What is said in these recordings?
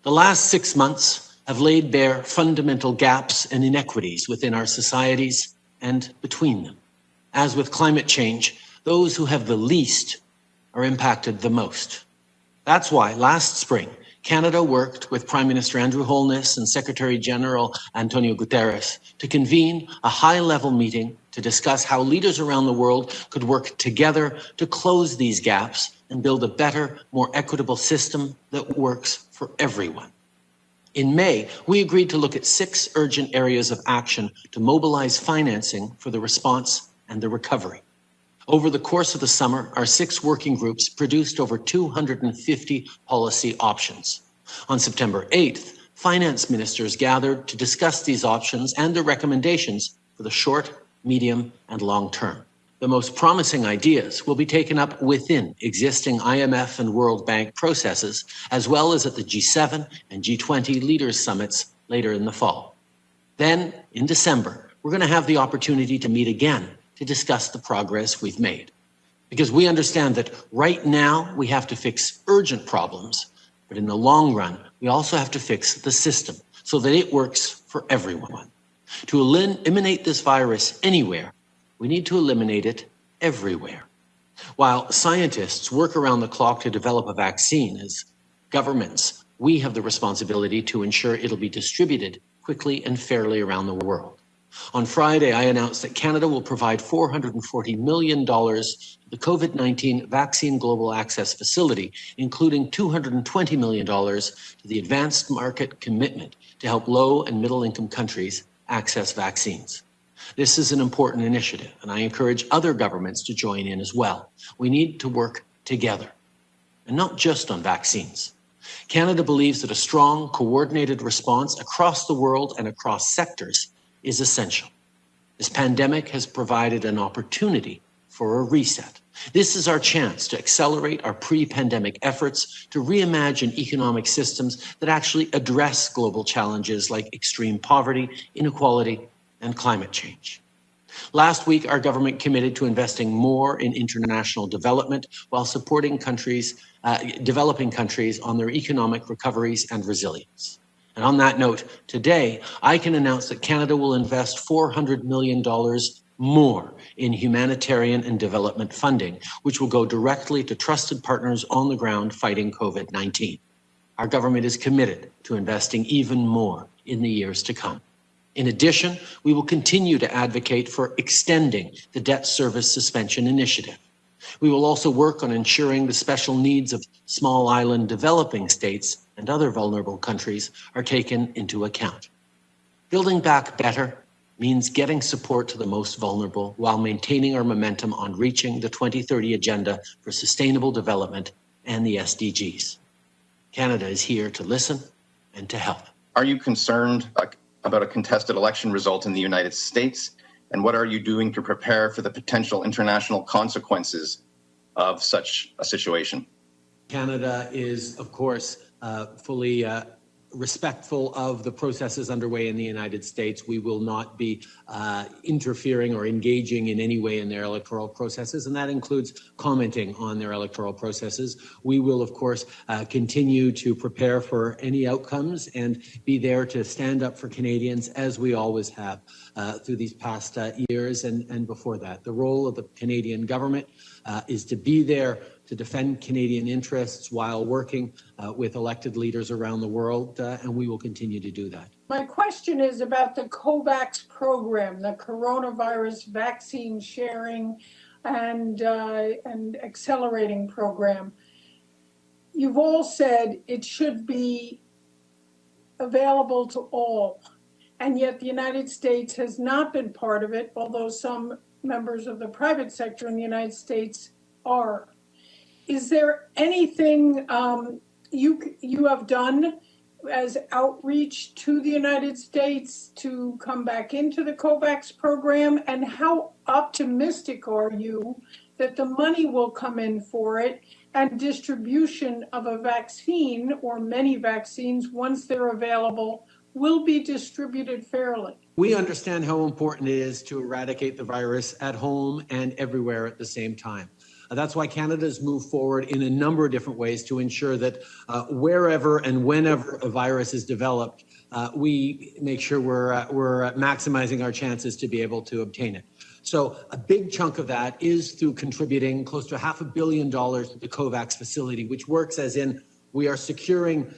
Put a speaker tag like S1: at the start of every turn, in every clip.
S1: The last 6 months have laid bare fundamental gaps and inequities within our societies and between them. As with climate change, those who have the least are impacted the most. That's why last spring, Canada worked with Prime Minister Andrew Holness and Secretary General Antonio Guterres to convene a high-level meeting to discuss how leaders around the world could work together to close these gaps and build a better, more equitable system that works for everyone. In May, we agreed to look at 6 urgent areas of action to mobilize financing for the response and the recovery. Over the course of the summer, our 6 working groups produced over 250 policy options. On September 8th, finance ministers gathered to discuss these options and the recommendations for the short, medium, and long term. The most promising ideas will be taken up within existing IMF and World Bank processes, as well as at the G7 and G20 leaders' summits later in the fall. Then, in December, we're going to have the opportunity to meet again to discuss the progress we've made. Because we understand that right now we have to fix urgent problems, but in the long run, we also have to fix the system so that it works for everyone. To eliminate this virus anywhere, we need to eliminate it everywhere. While scientists work around the clock to develop a vaccine, as governments, we have the responsibility to ensure it'll be distributed quickly and fairly around the world. On Friday, I announced that Canada will provide $440 million to the COVID-19 Vaccine Global Access Facility, including $220 million to the Advanced Market Commitment to help low and middle-income countries access vaccines. This is an important initiative, and I encourage other governments to join in as well. We need to work together, and not just on vaccines. Canada believes that a strong, coordinated response across the world and across sectors is essential. This pandemic has provided an opportunity for a reset. This is our chance to accelerate our pre-pandemic efforts to reimagine economic systems that actually address global challenges like extreme poverty, inequality, and climate change. Last week, our government committed to investing more in international development while supporting developing countries on their economic recoveries and resilience. And on that note, today, I can announce that Canada will invest $400 million more in humanitarian and development funding, which will go directly to trusted partners on the ground fighting COVID-19. Our government is committed to investing even more in the years to come. In addition, we will continue to advocate for extending the debt service suspension initiative. We will also work on ensuring the special needs of small island developing states and other vulnerable countries are taken into account. Building back better means getting support to the most vulnerable while maintaining our momentum on reaching the 2030 Agenda for Sustainable Development and the SDGs. Canada is here to listen and to help.
S2: Are you concerned about a contested election result in the United States? And what are you doing to prepare for the potential international consequences of such a situation?
S1: Canada is, of course, fully respectful of the processes underway in the United States. We will not be interfering or engaging in any way in their electoral processes, and that includes commenting on their electoral processes. We will, of course, continue to prepare for any outcomes and be there to stand up for Canadians, as we always have through these past years and before that. The role of the Canadian government is to be there to defend Canadian interests while working with elected leaders around the world, and we will continue to do that.
S3: My question is about the COVAX program, the coronavirus vaccine sharing and accelerating program. You've all said it should be available to all, and yet the United States has not been part of it, although some members of the private sector in the United States are. Is there anything you have done as outreach to the United States to come back into the COVAX program? And how optimistic are you that the money will come in for it and distribution of a vaccine or many vaccines, once they're available, will be distributed fairly?
S1: We understand how important it is to eradicate the virus at home and everywhere at the same time. That's why Canada's moved forward in a number of different ways to ensure that wherever and whenever a virus is developed, we make sure we're maximizing our chances to be able to obtain it. So a big chunk of that is through contributing close to $500 million to the COVAX facility, which works as in we are securing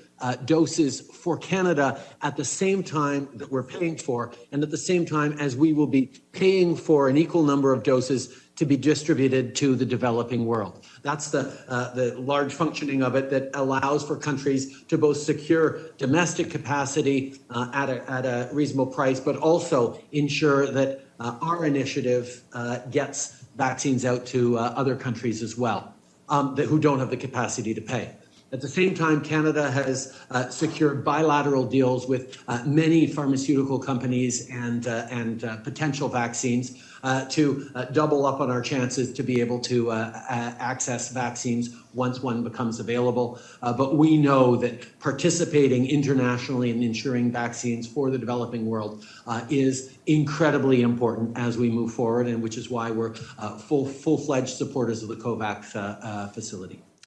S1: doses for Canada at the same time that we're paying for, and at the same time as we will be paying for an equal number of doses to be distributed to the developing world. That's the large functioning of it that allows for countries to both secure domestic capacity at a reasonable price, but also ensure that our initiative gets vaccines out to other countries as well who don't have the capacity to pay. At the same time, Canada has secured bilateral deals with many pharmaceutical companies and potential vaccines to double up on our chances to be able to access vaccines once one becomes available. But we know that participating internationally in ensuring vaccines for the developing world is incredibly important as we move forward, and which is why we're full-fledged supporters of the COVAX facility.